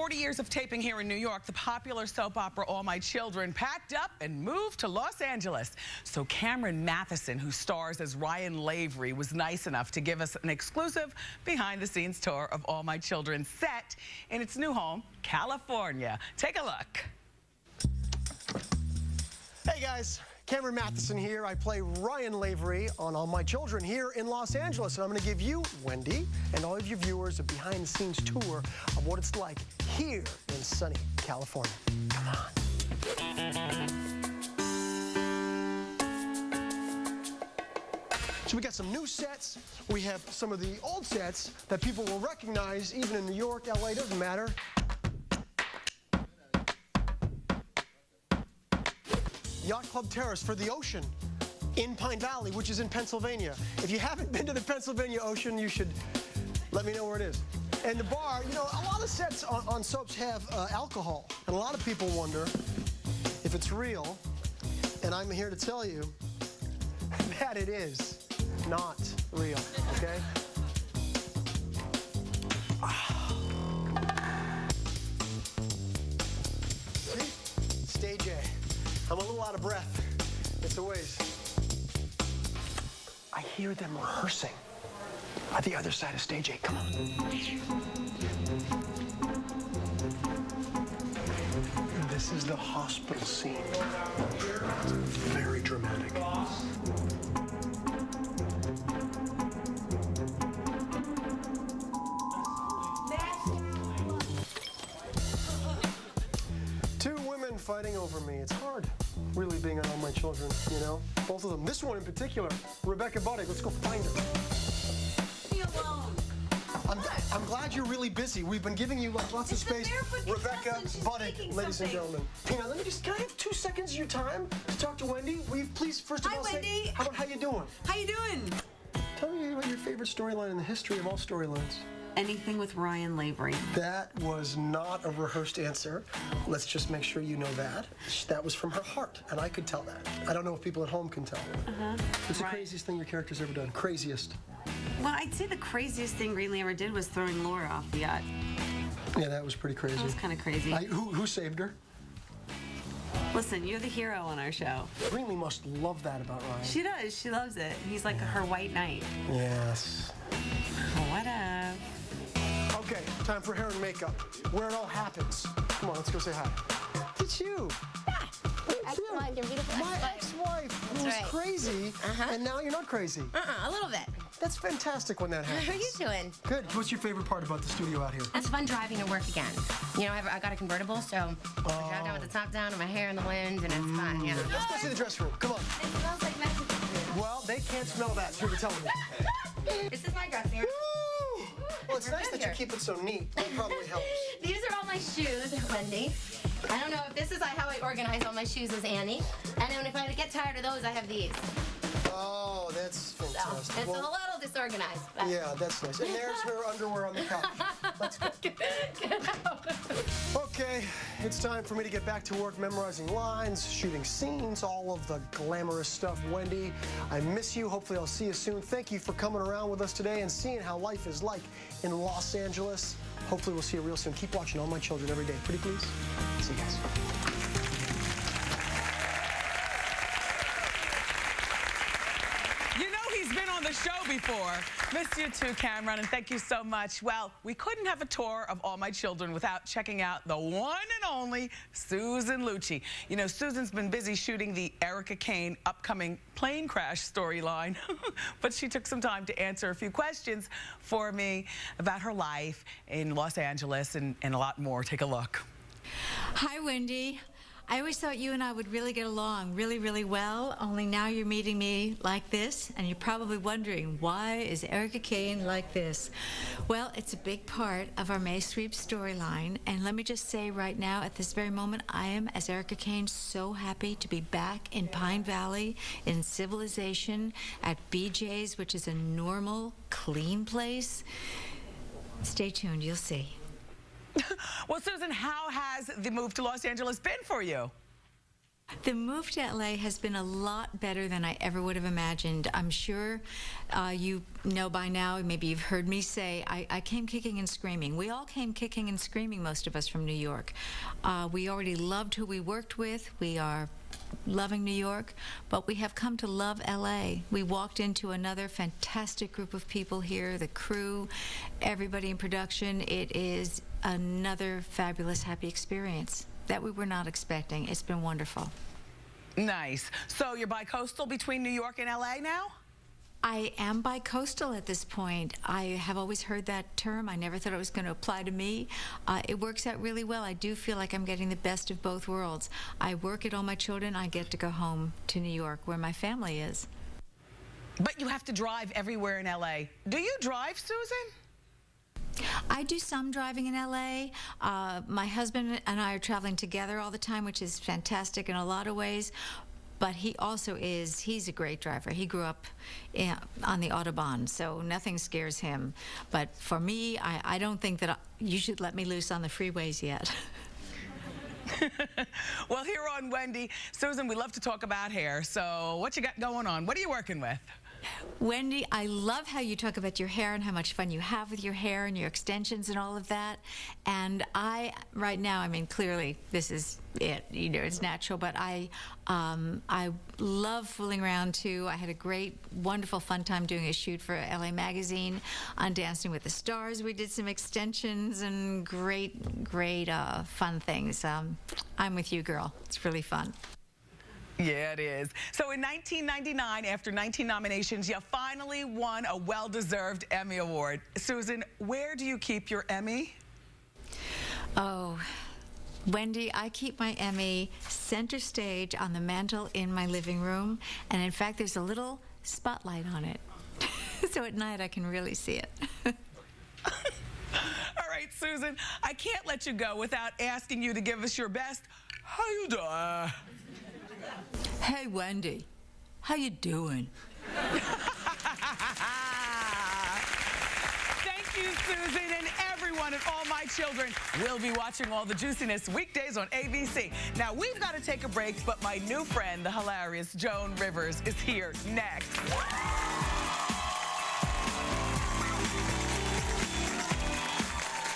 40 years of taping here in New York, the popular soap opera All My Children packed up and moved to Los Angeles. So Cameron Matheson, who stars as Ryan Lavery, was nice enough to give us an exclusive behind-the-scenes tour of All My Children set in its new home, California. Take a look. Hey guys, Cameron Matheson here. I play Ryan Lavery on All My Children here in Los Angeles, and I'm going to give you, Wendy, and all of your viewers a behind-the-scenes tour of what it's like here in sunny California. Come on. So we got some new sets. We have some of the old sets that people will recognize even in New York, LA, doesn't matter. Yacht Club Terrace for the ocean in Pine Valley, which is in Pennsylvania. If you haven't been to the Pennsylvania Ocean, you should let me know where it is. And the bar, you know, a lot of sets on soaps have alcohol, and a lot of people wonder if it's real, and I'm here to tell you that it is not real, okay? See? Stage A. I'm a little out of breath. It's a ways. I hear them rehearsing at the other side of stage 8. Come on. This is the hospital scene. It's very dramatic. Two women fighting over me. It's hard. Really being on All My Children, you know? Both of them. This one in particular, Rebecca Buddick. Let's go find her. Leave me alone. I'm glad you're really busy. We've been giving you like lots of space. Rebecca Buddick, ladies and gentlemen. Hang on, can I have 2 seconds of your time to talk to Wendy? Will you please first of all say, how you doing? How you doing? Tell me about your favorite storyline in the history of all storylines. Anything with Ryan Lavery. That was not a rehearsed answer. Let's just make sure you know that. That was from her heart, and I could tell that. I don't know if people at home can tell. What's the craziest thing your character's ever done? Craziest? Well, I'd say the craziest thing Greenlee ever did was throwing Laura off the yacht. Yeah, that was pretty crazy. That was kind of crazy. Who saved her? Listen, you're the hero on our show. Greenlee must love that about Ryan. She does. She loves it. He's like her white knight. Yes. What up? Okay, time for hair and makeup, where it all happens. Come on, let's go say hi. It's you. Yeah. Ex-wife, your beautiful My ex-wife who was crazy, and now you're not crazy. A little bit. That's fantastic when that happens. How are you doing? Good. What's your favorite part about the studio out here? It's fun driving to work again. You know, I got a convertible, so I drive down with the top down and my hair in the wind, and it's fun, yeah. Let's go see the dressing room. Come on. It smells like Mexican food. Well, they can't smell that through the television. This is my dressing room. Well, it's nice that you keep it so neat. That probably helps. These are all my shoes, Wendy. I don't know if this is how I organize all my shoes as Annie. And then if I get tired of those, I have these. Oh, that's fantastic. So it's a little disorganized. But... Yeah, that's nice. And there's her underwear on the couch. Let's go. Okay, it's time for me to get back to work memorizing lines, shooting scenes, all of the glamorous stuff. Wendy, I miss you. Hopefully I'll see you soon. Thank you for coming around with us today and seeing how life is like in Los Angeles. Hopefully we'll see you real soon. Keep watching All My Children every day. Pretty please? See you guys. The show before. Missed you too, Cameron, and thank you so much. Well, we couldn't have a tour of All My Children without checking out the one and only Susan Lucci. You know, Susan's been busy shooting the Erica Kane upcoming plane crash storyline, but she took some time to answer a few questions for me about her life in Los Angeles and a lot more. Take a look. Hi, Wendy. I always thought you and I would really get along really, really well, only now you're meeting me like this, and you're probably wondering, why is Erica Kane like this? Well, it's a big part of our May Sweep storyline, and let me just say right now, at this very moment, I am, as Erica Kane, so happy to be back in Pine Valley, in civilization, at BJ's, which is a normal, clean place. Stay tuned, you'll see. Well, Susan, how has the move to Los Angeles been for you? The move to LA has been a lot better than I ever would have imagined. I'm sure you know by now, maybe you've heard me say, I came kicking and screaming. We all came kicking and screaming, most of us from New York. We already loved who we worked with. We are loving New York, but we have come to love LA. We walked into another fantastic group of people here, the crew, everybody in production. It is another fabulous, happy experience that we were not expecting. It's been wonderful. Nice. So you're bi-coastal between New York and LA now? I am bi-coastal at this point. I have always heard that term. I never thought it was going to apply to me. It works out really well. I do feel like I'm getting the best of both worlds. I work at all my children. I get to go home to New York, where my family is. But you have to drive everywhere in LA. Do you drive, Susan? I do some driving in LA. My husband and I are traveling together all the time, which is fantastic in a lot of ways. But he also he's a great driver. He grew up on the Autobahn, so nothing scares him. But for me, I don't think that you should let me loose on the freeways yet. Well, here on Wendy, Susan, we love to talk about hair. So what you got going on? What are you working with? Wendy, I love how you talk about your hair and how much fun you have with your hair and your extensions and all of that. And right now, I mean, clearly this is it, you know, it's natural, but I love fooling around too. I had a great, wonderful, fun time doing a shoot for LA Magazine on Dancing with the Stars. We did some extensions and great fun things. I'm with you, girl. It's really fun. Yeah, it is. So in 1999, after 19 nominations, you finally won a well-deserved Emmy Award. Susan, where do you keep your Emmy? Oh, Wendy, I keep my Emmy center stage on the mantle in my living room. And in fact, there's a little spotlight on it. So at night, I can really see it. All right, Susan, I can't let you go without asking you to give us your best. How you doing? Hey, Wendy, how you doing? Thank you, Susan, and everyone at All My Children. We'll be watching all the juiciness weekdays on ABC. Now, we've got to take a break, but my new friend, the hilarious Joan Rivers, is here next.